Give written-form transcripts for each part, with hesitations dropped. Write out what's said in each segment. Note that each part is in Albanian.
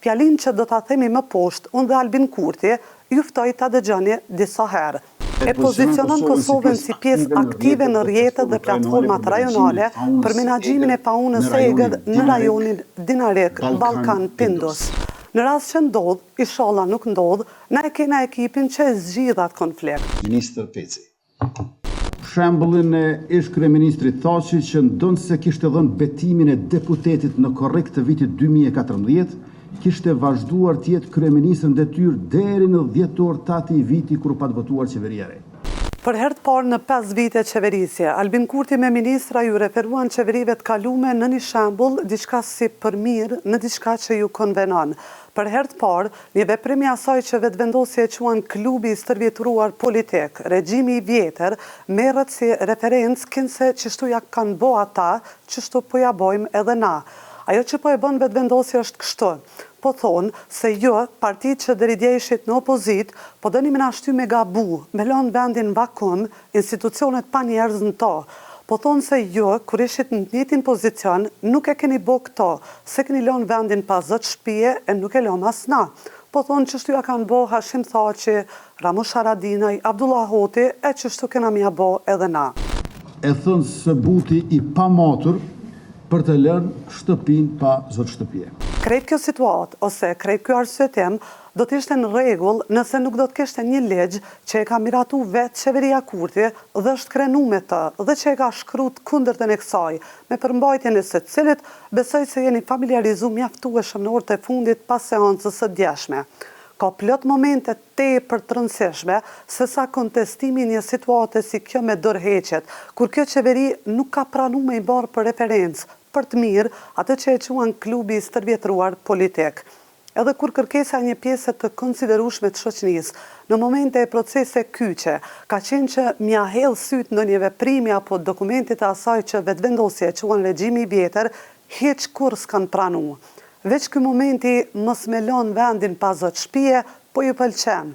Fjalin që do ta themi më poshtë, unë dhe Albin Kurti, ju ftoj ta dëgjoni disa herë. E pozicionon Kosovën si pjesë aktive në rrjetet dhe platformat rajonale për menaxhimin e paunës së egër në rajonin Dinarek, Ballkan, Pindus. Në rast që ndodh, inshallah nuk ndodh, na e kena ekipin që e zgjidh atë konflikt. Ministër Peci. Shembullin e ish kryeministrit Thaçi që ndonse kishte dhënë betimin e deputetit në korrekt të vitit 2014, kishte vazhduar të jetë kryeministër në detyrë deri në 10 dhjetor të atij viti kur pa të votuar qeveria e re. Për herë të parë në 5 vite qeverisje, Albin Kurti me ministra ju referuan qeverive të kalume në një shembull, diçka si për mirë, në diçka që ju konvenon. Për herë të parë, një veprim i asaj që vetëvendosje e quan klubi i stërvjetëruar politik, regjimi i vjetër, merret si referencë kinse çështu ja kanë bo ata, çështu po ja bojmë edhe na. Ajo që po e bën vetëvendosja është kështu. Po thonë se jo, partitë që deri dje ishit në opozit, po dëni me na shty me gabu, me lënë vendin vakum, institucionet pa njerëz në to. Po thonë se jo, kur ishit në njëjtin pozicion, nuk e keni bo këto, se keni lënë vendin pa zot shtëpie e nuk e lëmë as na. Po thonë çështu ja kanë bo Hashim Thaçi, Ramush Haradinaj, Abdullah Hoti, e çështu kena mja bo edhe na. E thënë së buti i pamatur për të lënë shtëpin pa zot shtëpie. Krejt kjo situatë, ose krejt kjo arsyetim, do të ishte në rregull nëse nuk do të kishte një ligj që e ka miratu vetë qeveria Kurti dhe është krenu me të, dhe që e ka shkrut kundërtën e kësaj, me përmbajtjen e secilit, besoj se jeni familiarizu mjaftueshëm në orët e fundit pas seancës së djeshme. Ka plot momente tepër të rëndësishme se sa kontestimi një situate si kjo me dorëheqjet, kur kjo qeveri nuk ka pranuar me i bërë për referencë, për të mirë atë që e quan klubi i stërvjetëruar politik. Edhe kur kërkesa një pjesë të konsiderueshme të shoqërisë, në momente e procese kyçe, ka qenë që mja hedh syt në një veprimi apo dokumentit e asaj që vetëvendosja e quan regjimi i vjetër, hiç kur s'kan pranuar. Veç ky momenti mos me lën vendin pa zot shtëpie, po ju pëlqen.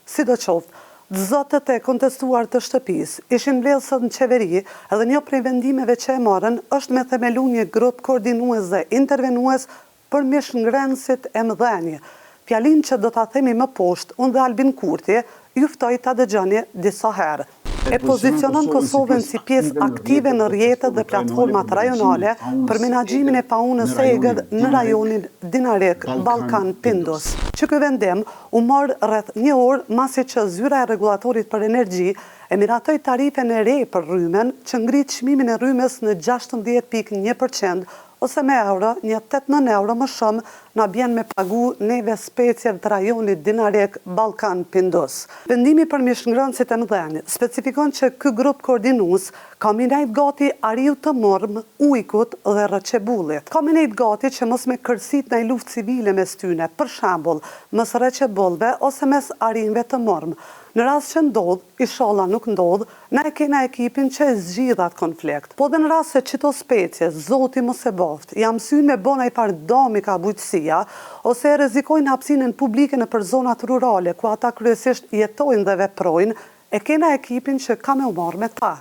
Sidoqoftë, zotët e kontestuar të shtëpisë ishin mbledhur në qeveri edhe një prej vendimeve që e morën është me themelu një grup koordinues dhe intervenues për mishngrenësit e mëdhenj. Fjalin që do ta themi më poshtë, unë dhe Albin Kurti, ju ftoj ta dëgjoni disa herë. E pozicionon Kosovën si pjesë aktive në rrjetet dhe platformat rajonale për menaxhimin e paunës së egër në rajonin Dinarek, Ballkan, Pindus. Që ky vendim u mor rreth një orë masi që zyra e rregullatorit për energji e miratoi tarifen e re për rrymen që ngrit çmimin e rrymës në 16.1%, ose me euro, një 89 euro më shumë, na bjen me pagu neve specieve të rajonit Dinarek, Ballkan, Pindus. Vendimi për mishngrenësit e mëdhenj specifikon që ky grup koordinues ka minejt gati ariu të morm, ujkut dhe rëqebullit. Ka minejt gati që mos me kërsit në luftë civile mes tyne, për shembull, mes rëqebullve ose mes arinve të morm. Në rast që ndodh, inshallah nuk ndodh, na e kena ekipin që e zgjidh atë konflikt. Po dhe në rast se qito specie, zoti mos e boft, jam syn me bona i pardomi ka bujqësia, ose e rrezikojnë hapësinën publike në për zonat rurale, ku ata kryesisht jetojnë dhe veprojnë, e kena ekipin që ka me u marrë me ta.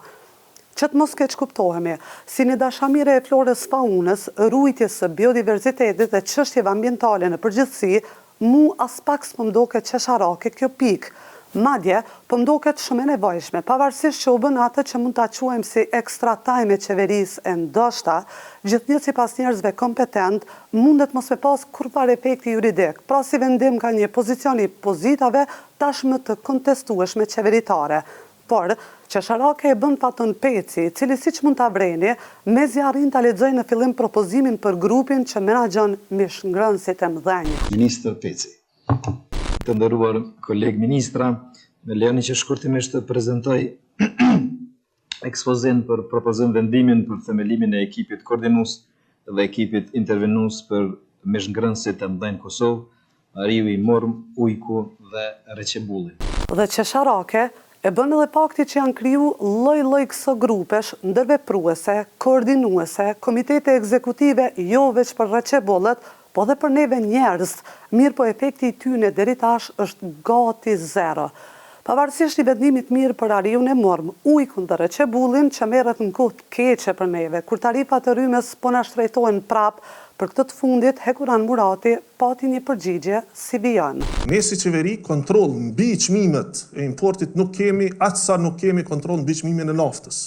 Që të mos keq kuptohemi, si një dashamire e flores faunës, rujtjes së biodiversitetit dhe çështjeve ambientale në përgjithësi, mu as pak s'po mdoket qesharake kjo pikë. Madje, po mdoket shumë e nevojshme, pavarësisht që u bën atë që mund ta quajmë si extra time e qeverisë e ndoshta, gjithnjë sipas njerëzve kompetent, mundet mos me pas kurrë efekti juridik, pra si vendim ka një pozicioni pozitave tashmë të kontestueshme qeveritare. Por, qesharake e bën Faton Peci, cili siç mund ta vreni, mezi arrin ta lexojë në fillim propozimin për grupin që menaxhon mishngrenësit e mëdhenj. Ministër Peci. Të nderuar kolegë ministra, me lejoni që shkurtimisht të prezantoj ekspozin për propozim vendimin për themelimin e ekipit koordinues dhe ekipit intervenues për mishngrenësit e mëdhenj Kosovë, ariu i morm, ujku dhe rëqebulli. Dhe qesharake e bën edhe fakti që janë kriju lloj-lloj këso grupesh ndërvepruese, koordinuese, komitete ekzekutive jo veç për rëqebullet, po dhe për neve njerëz, mirë po efekti i tyne deri tash është gati zero. Pavarësisht i vendimit mirë për ariun e morm, ujkun dhe rëqebullin që merret në kohë të keqe për neve, kur tarifat e rrymës po na shtrejtojnë prap, Për këtë të fundit, Hekuran Murati pati një përgjigje si vijon. Ne si qeveri kontroll mbi çmimet e importit nuk kemi, aq sa nuk kemi kontroll mbi çmimin e naftës.